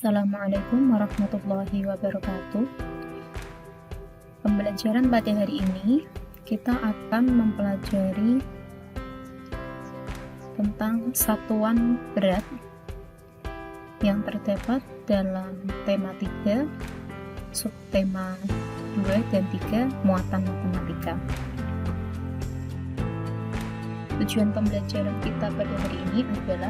Assalamualaikum warahmatullahi wabarakatuh. Pembelajaran pada hari ini kita akan mempelajari tentang satuan berat yang terdapat dalam tema 3, subtema 2 dan 3, muatan matematika. Tujuan pembelajaran kita pada hari ini adalah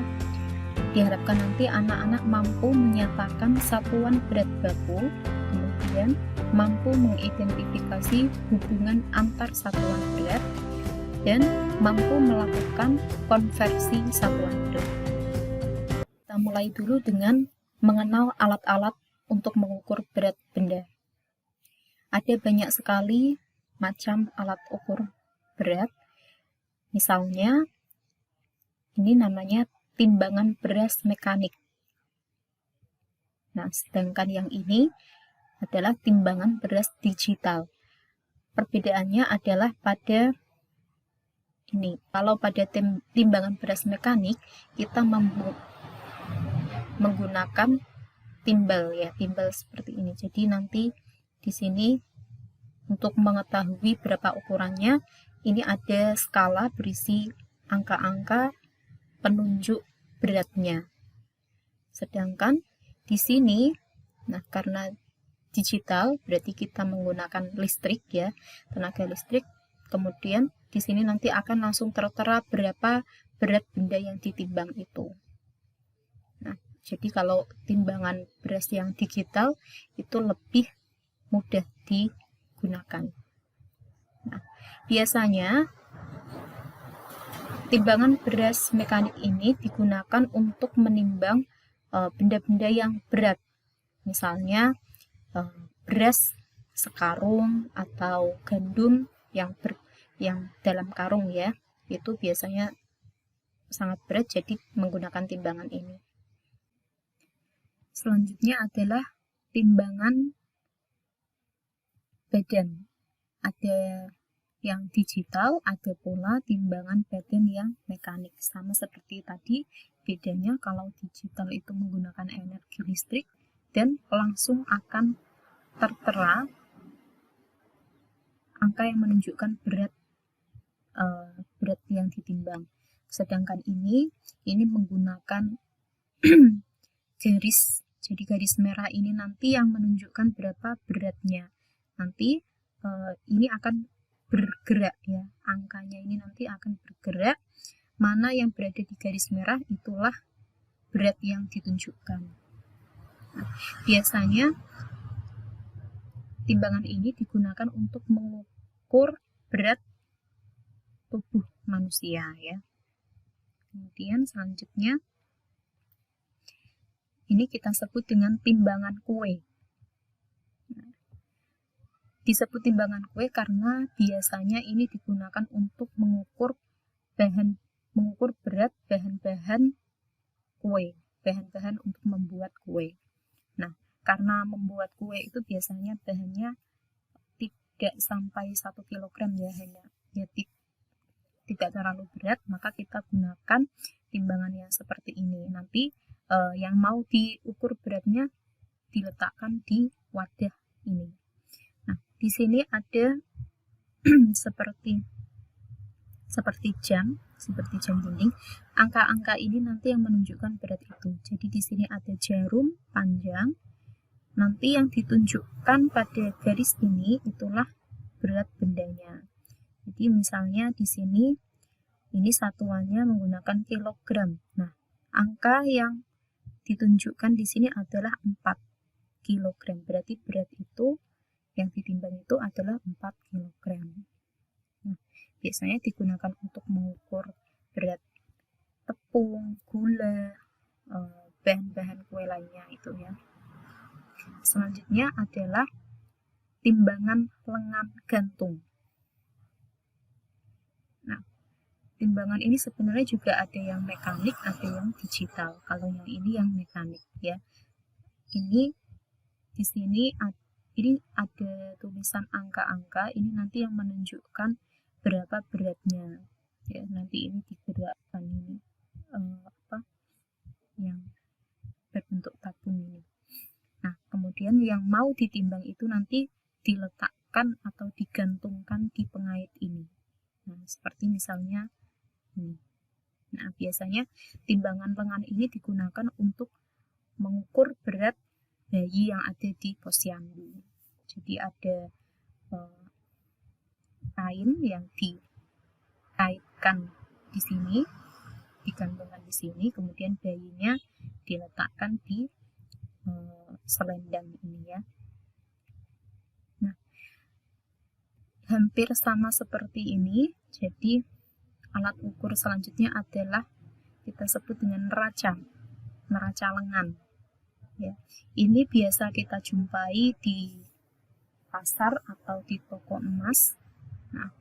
diharapkan nanti anak-anak mampu menyatakan satuan berat baku, kemudian mampu mengidentifikasi hubungan antar satuan berat, dan mampu melakukan konversi satuan berat. Kita mulai dulu dengan mengenal alat-alat untuk mengukur berat benda. Ada banyak sekali macam alat ukur berat. Misalnya, ini namanya timbangan beras mekanik. Nah, sedangkan yang ini adalah timbangan beras digital. Perbedaannya adalah pada ini. Kalau pada timbangan beras mekanik, kita menggunakan timbal ya, timbal seperti ini. Jadi nanti di sini untuk mengetahui berapa ukurannya, ini ada skala berisi angka-angka penunjuk beratnya. Sedangkan di sini, nah karena digital berarti kita menggunakan listrik ya, tenaga listrik. Kemudian di sini nanti akan langsung tertera berapa berat benda yang ditimbang itu. Nah, jadi kalau timbangan beras yang digital itu lebih mudah digunakan. Nah, biasanya timbangan beras mekanik ini digunakan untuk menimbang benda-benda yang berat. Misalnya beras sekarung atau gandum yang dalam karung ya. Itu biasanya sangat berat, jadi menggunakan timbangan ini. Selanjutnya adalah timbangan badan. Ada yang digital, ada pula timbangan badan yang mekanik. Sama seperti tadi, bedanya kalau digital itu menggunakan energi listrik dan langsung akan tertera angka yang menunjukkan berat yang ditimbang. Sedangkan ini menggunakan garis. Jadi garis merah ini nanti yang menunjukkan berapa beratnya. Nanti ini akan bergerak ya, angkanya ini nanti akan bergerak, mana yang berada di garis merah itulah berat yang ditunjukkan. Nah, biasanya timbangan ini digunakan untuk mengukur berat tubuh manusia ya. Kemudian selanjutnya ini kita sebut dengan timbangan kue. Disebut timbangan kue karena biasanya ini digunakan untuk mengukur berat bahan-bahan kue, bahan-bahan untuk membuat kue. Nah, karena membuat kue itu biasanya bahannya tidak sampai 1 kg ya, hanya tidak terlalu berat, maka kita gunakan timbangan yang seperti ini. Nanti yang mau diukur beratnya diletakkan di wadah ini. Di sini ada seperti jam dinding. Angka-angka ini nanti yang menunjukkan berat itu. Jadi di sini ada jarum panjang. Nanti yang ditunjukkan pada garis ini itulah berat bendanya. Jadi misalnya di sini ini satuannya menggunakan kilogram. Nah, angka yang ditunjukkan di sini adalah 4 kilogram. Berarti berat itu yang ditimbang itu adalah 4 kg. Nah, biasanya digunakan untuk mengukur berat tepung, gula, bahan-bahan kue lainnya itu ya. Selanjutnya adalah timbangan lengan gantung. Nah, timbangan ini sebenarnya juga ada yang mekanik, ada yang digital. Kalau yang ini yang mekanik ya. Ini di sini ini ada tulisan angka-angka, ini nanti yang menunjukkan berapa beratnya ya. Nanti ini digerakkan ini yang berbentuk tabung ini. yang mau ditimbang itu nanti diletakkan atau digantungkan di pengait ini. Nah, seperti misalnya ini. Nah, biasanya timbangan lengan ini digunakan untuk mengukur berat bayi yang ada di posyandu. Jadi ada kain yang dikaitkan di sini, digantungkan di sini, kemudian bayinya diletakkan di selendang ini ya. Nah, hampir sama seperti ini. Jadi alat ukur selanjutnya adalah kita sebut dengan neraca lengan ya. Ini biasa kita jumpai di pasar atau di toko emas. Nah,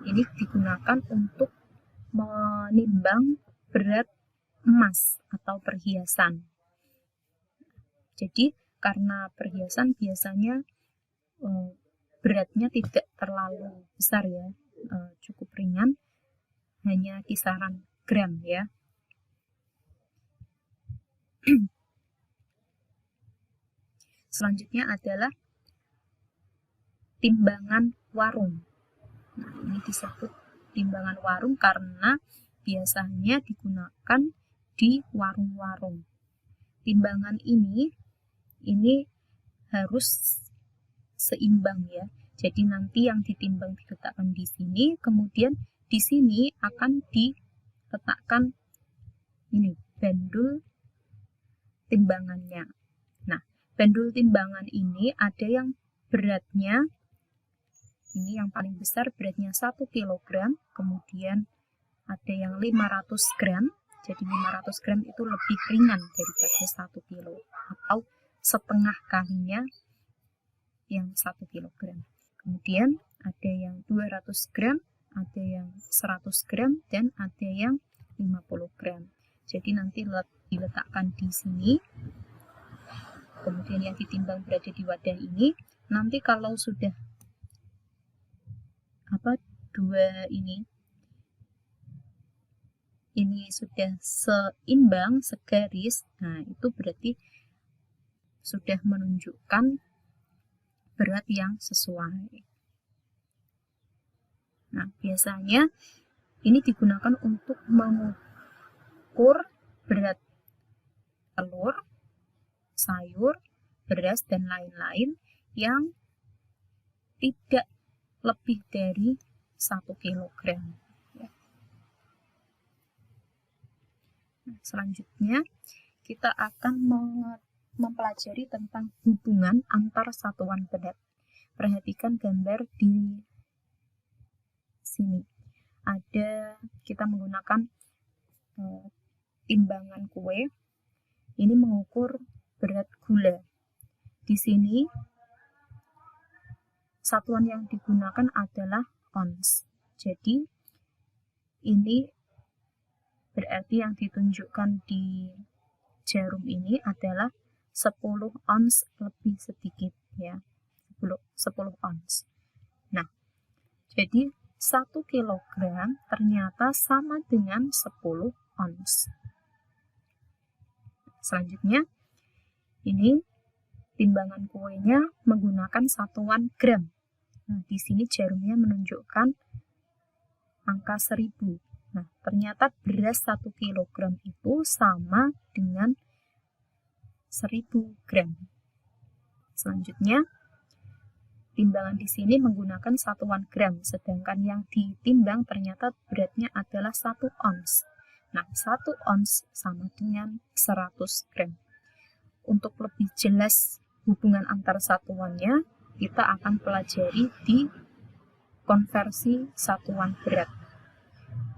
ini digunakan untuk menimbang berat emas atau perhiasan. Jadi karena perhiasan biasanya beratnya tidak terlalu besar ya, cukup ringan, hanya kisaran gram ya. Selanjutnya adalah timbangan warung. Nah, ini disebut timbangan warung karena biasanya digunakan di warung-warung. Timbangan ini harus seimbang ya. Jadi nanti yang ditimbang diletakkan di sini, kemudian di sini akan diletakkan ini bandul timbangannya. Nah, bandul timbangan ini ada yang beratnya, ini yang paling besar beratnya 1 kg, kemudian ada yang 500 gram, jadi 500 gram itu lebih ringan daripada 1 kilo, atau setengah kalinya yang 1 kg. Kemudian ada yang 200 gram, ada yang 100 gram, dan ada yang 50 gram. Jadi nanti diletakkan di sini, kemudian yang ditimbang berada di wadah ini. Nanti kalau sudah dua ini sudah seimbang, segaris, nah itu berarti sudah menunjukkan berat yang sesuai. Nah, biasanya ini digunakan untuk mengukur berat telur, sayur, beras, dan lain-lain yang tidak lebih dari 1 kg. Nah, selanjutnya kita akan mempelajari tentang hubungan antar satuan berat. Perhatikan gambar di sini. Kita menggunakan timbangan kue. Ini mengukur berat gula. Di sini satuan yang digunakan adalah ons. Jadi ini berarti yang ditunjukkan di jarum ini adalah 10 ons lebih sedikit ya. 10 ons. Nah, jadi 1 kilogram ternyata sama dengan 10 ons. Selanjutnya, ini timbangan kuenya menggunakan satuan gram. Nah, di sini jarumnya menunjukkan angka 1000. Nah, ternyata beras 1 kilogram itu sama dengan 1000 gram. Selanjutnya, timbangan di sini menggunakan satuan gram, sedangkan yang ditimbang ternyata beratnya adalah 1 ons. Nah, 1 ons sama dengan 100 gram. Untuk lebih jelas hubungan antar satuannya, kita akan pelajari di konversi satuan berat.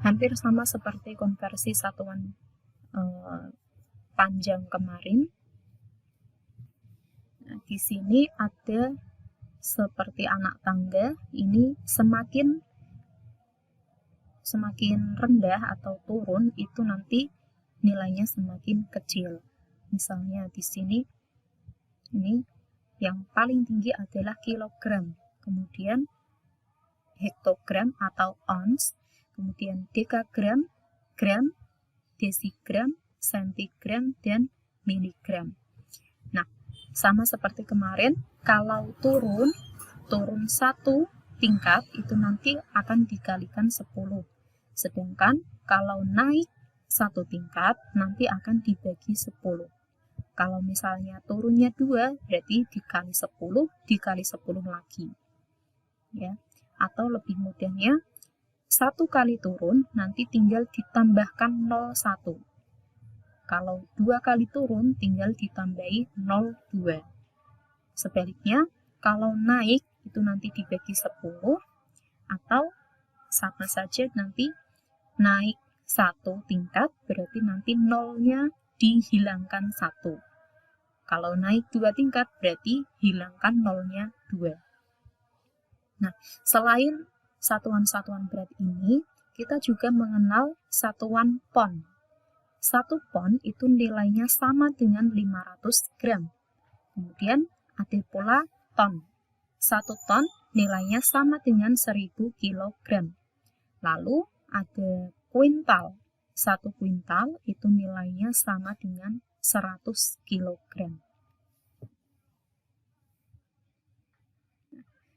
Hampir sama seperti konversi satuan panjang kemarin. Nah, di sini ada seperti anak tangga, ini semakin rendah atau turun itu nanti nilainya semakin kecil. Misalnya di sini ini yang paling tinggi adalah kilogram, kemudian hektogram atau ons, kemudian dekagram, gram, desigram, sentigram, dan miligram. Nah, sama seperti kemarin, kalau turun 1 tingkat itu nanti akan dikalikan 10. Sedangkan kalau naik 1 tingkat nanti akan dibagi 10. Kalau misalnya turunnya 2, berarti dikali 10, dikali 10 lagi. Ya. Atau lebih mudahnya, 1 kali turun nanti tinggal ditambahkan 0,1. Kalau 2 kali turun tinggal ditambahi 0,2. Sebaliknya, kalau naik itu nanti dibagi 10, atau sama saja nanti naik 1 tingkat berarti nanti nolnya dihilangkan 1. Kalau naik 2 tingkat berarti hilangkan nolnya 2. Nah, selain satuan-satuan berat ini, kita juga mengenal satuan pon. 1 pon itu nilainya sama dengan 500 gram. Kemudian ada pula ton. 1 ton nilainya sama dengan 1000 kg. Lalu ada kuintal. 1 kuintal itu nilainya sama dengan 100 kg.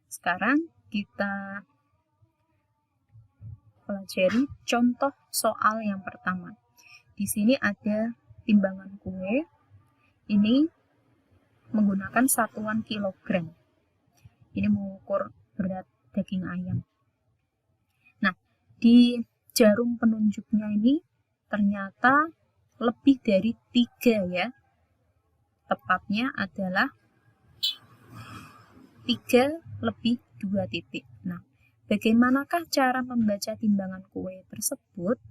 Sekarang kita pelajari contoh soal yang pertama. Di sini ada timbangan kue. Ini menggunakan satuan kilogram. Ini mengukur berat daging ayam. Nah, di jarum penunjuknya ini ternyata lebih dari 3 ya. Tepatnya adalah 3 lebih 2 titik. Nah, bagaimanakah cara membaca timbangan kue tersebut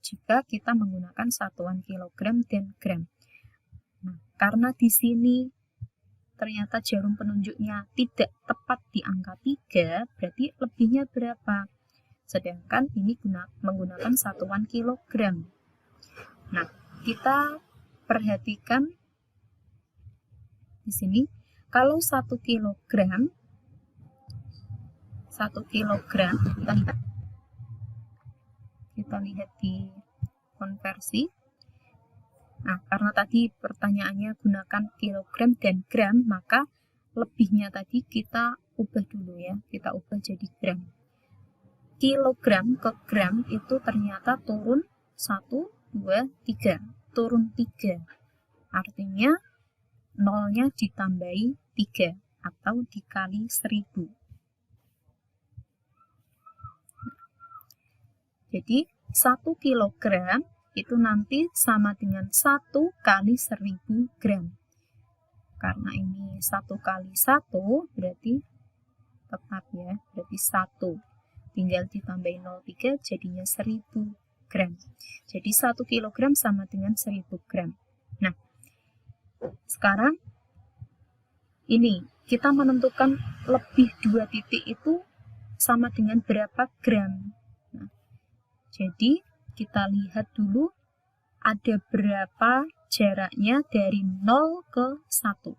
jika kita menggunakan satuan kilogram dan gram? Nah, karena di sini ternyata jarum penunjuknya tidak tepat di angka 3, berarti lebihnya berapa? Sedangkan ini menggunakan satuan kilogram. Nah, kita perhatikan di sini, kalau 1 kilogram, kita lihat di konversi. Nah, karena tadi pertanyaannya gunakan kilogram dan gram, maka lebihnya tadi kita ubah dulu ya, kita ubah jadi gram. Kilogram ke gram itu ternyata turun 1, 2, 3, turun 3. Artinya nolnya ditambahi 3 atau dikali 1000. Jadi 1 kilogram itu nanti sama dengan 1 kali 1000 gram. Karena ini 1 kali 1 berarti tepat ya, berarti 1. Tinggal ditambahin 0,3 jadinya 1000 gram. Jadi 1 kilogram sama dengan 1000 gram. Nah, sekarang ini kita menentukan lebih 2 titik itu sama dengan berapa gram. Nah, jadi kita lihat dulu ada berapa jaraknya dari 0 ke 1.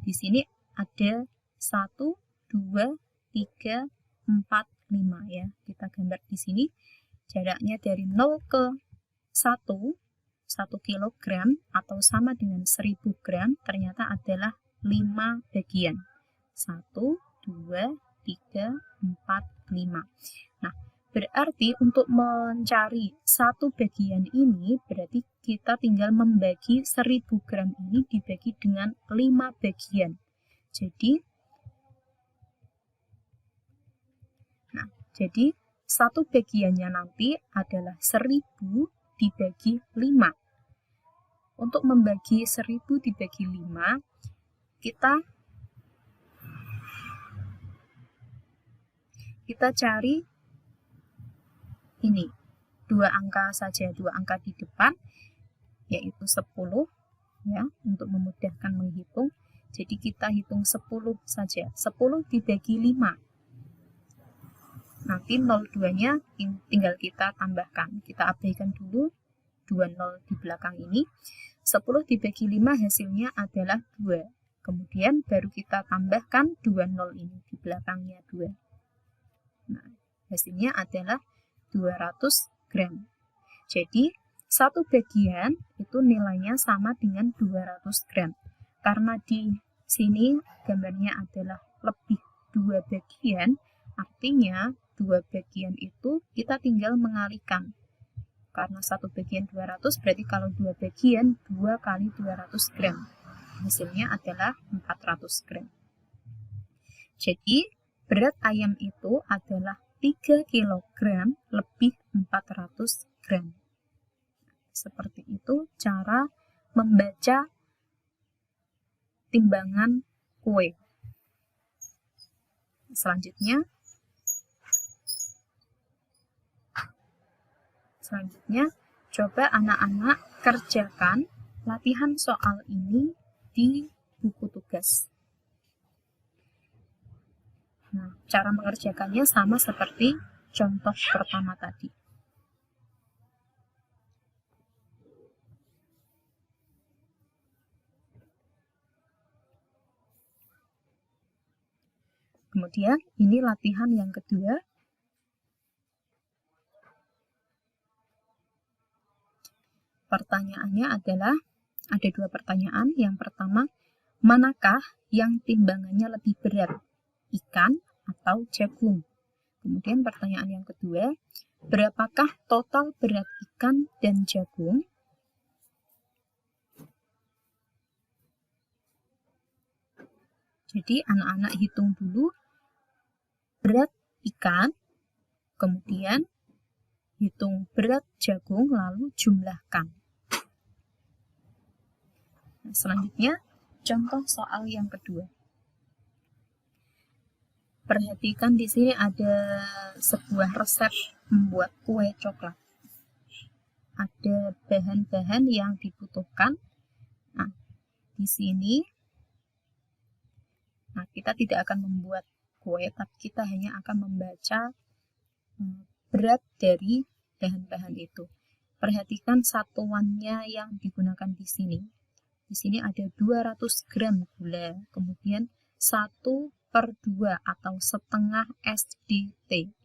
Di sini ada 1, 2, 3, 4, 5 ya. Kita gambar di sini jaraknya dari 0 ke 1, 1 kilogram atau sama dengan 1000 gram ternyata adalah 5 bagian. 1, 2, 3, 4, 5. Nah, berarti untuk mencari 1 bagian ini, berarti kita tinggal membagi 1000 gram ini dibagi dengan 5 bagian. Jadi 1 bagiannya nanti adalah 1000 dibagi 5. Untuk membagi 1000 dibagi 5, kita cari ini 2 angka saja, 2 angka di depan yaitu 10 ya, untuk memudahkan menghitung. Jadi kita hitung 10 saja. 10 dibagi 5. Nanti 02-nya tinggal kita tambahkan. Kita abaikan dulu 20 di belakang ini. 10 dibagi 5 hasilnya adalah 2. Kemudian baru kita tambahkan 20 ini di belakangnya 2. Nah, hasilnya adalah 200 gram. Jadi satu bagian itu nilainya sama dengan 200 gram. Karena di sini gambarnya adalah lebih 2 bagian, artinya 2 bagian itu kita tinggal mengalikan. Karena satu bagian 200, berarti kalau 2 bagian, 2 kali 200 gram. Hasilnya adalah 400 gram. Jadi, berat ayam itu adalah 3 kg lebih 400 gram. Seperti itu cara membaca timbangan kue. Selanjutnya, coba anak-anak kerjakan latihan soal ini di buku tugas. Nah, cara mengerjakannya sama seperti contoh pertama tadi. Kemudian, ini latihan yang kedua. Pertanyaannya adalah, ada 2 pertanyaan. Yang pertama, manakah yang timbangannya lebih berat, ikan atau jagung? Kemudian pertanyaan yang kedua, berapakah total berat ikan dan jagung? Jadi anak-anak hitung dulu berat ikan, kemudian hitung berat jagung, lalu jumlahkan. Nah, selanjutnya, contoh soal yang kedua. Perhatikan di sini ada sebuah resep membuat kue coklat. Ada bahan-bahan yang dibutuhkan. Nah, di sini, kita tidak akan membuat kue, tapi kita hanya akan membaca berat dari bahan-bahan itu. Perhatikan satuannya yang digunakan di sini. Di sini ada 200 gram gula, kemudian 1/2 atau setengah SDT.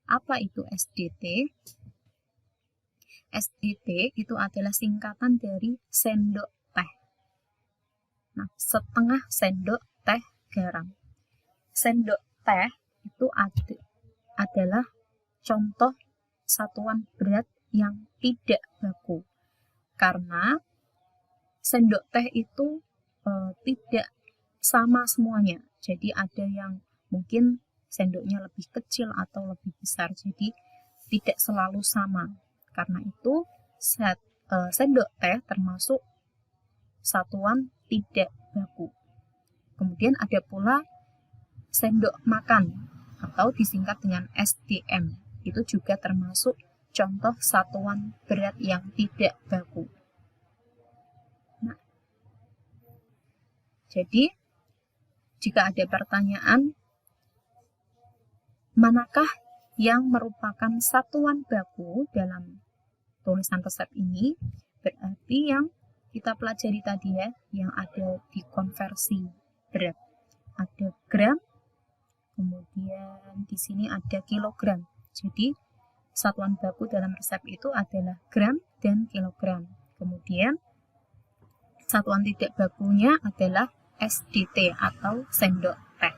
Apa itu SDT? SDT itu adalah singkatan dari sendok teh. Nah, setengah sendok teh garam. Sendok teh itu adalah contoh satuan berat yang tidak baku. Karena sendok teh itu tidak sama semuanya. Jadi ada yang mungkin sendoknya lebih kecil atau lebih besar. Jadi tidak selalu sama. Karena itu sendok teh termasuk satuan tidak baku. Kemudian ada pula sendok makan atau disingkat dengan SDM. Itu juga termasuk contoh satuan berat yang tidak baku. Jadi, jika ada pertanyaan, manakah yang merupakan satuan baku dalam tulisan resep ini, berarti yang kita pelajari tadi ya, yang ada di konversi berat. Ada gram, kemudian di sini ada kilogram. Jadi, satuan baku dalam resep itu adalah gram dan kilogram. Kemudian, satuan tidak bakunya adalah SDT atau sendok teh.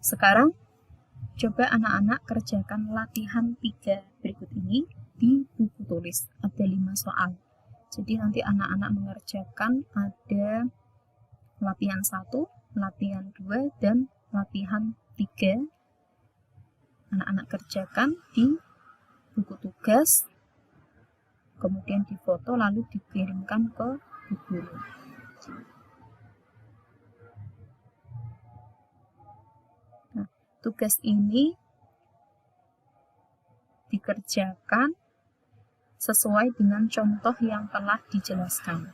Sekarang, coba anak-anak kerjakan latihan 3 berikut ini di buku tulis. Ada 5 soal. Jadi nanti anak-anak mengerjakan ada latihan 1, latihan 2, dan latihan 3. Anak-anak kerjakan di buku tugas, kemudian difoto lalu dikirimkan ke bu guru. Nah, tugas ini dikerjakan sesuai dengan contoh yang telah dijelaskan.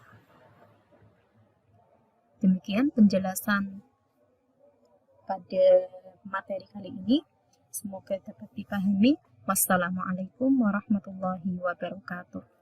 Demikian penjelasan pada materi kali ini. Semoga dapat dipahami. Wassalamualaikum warahmatullahi wabarakatuh.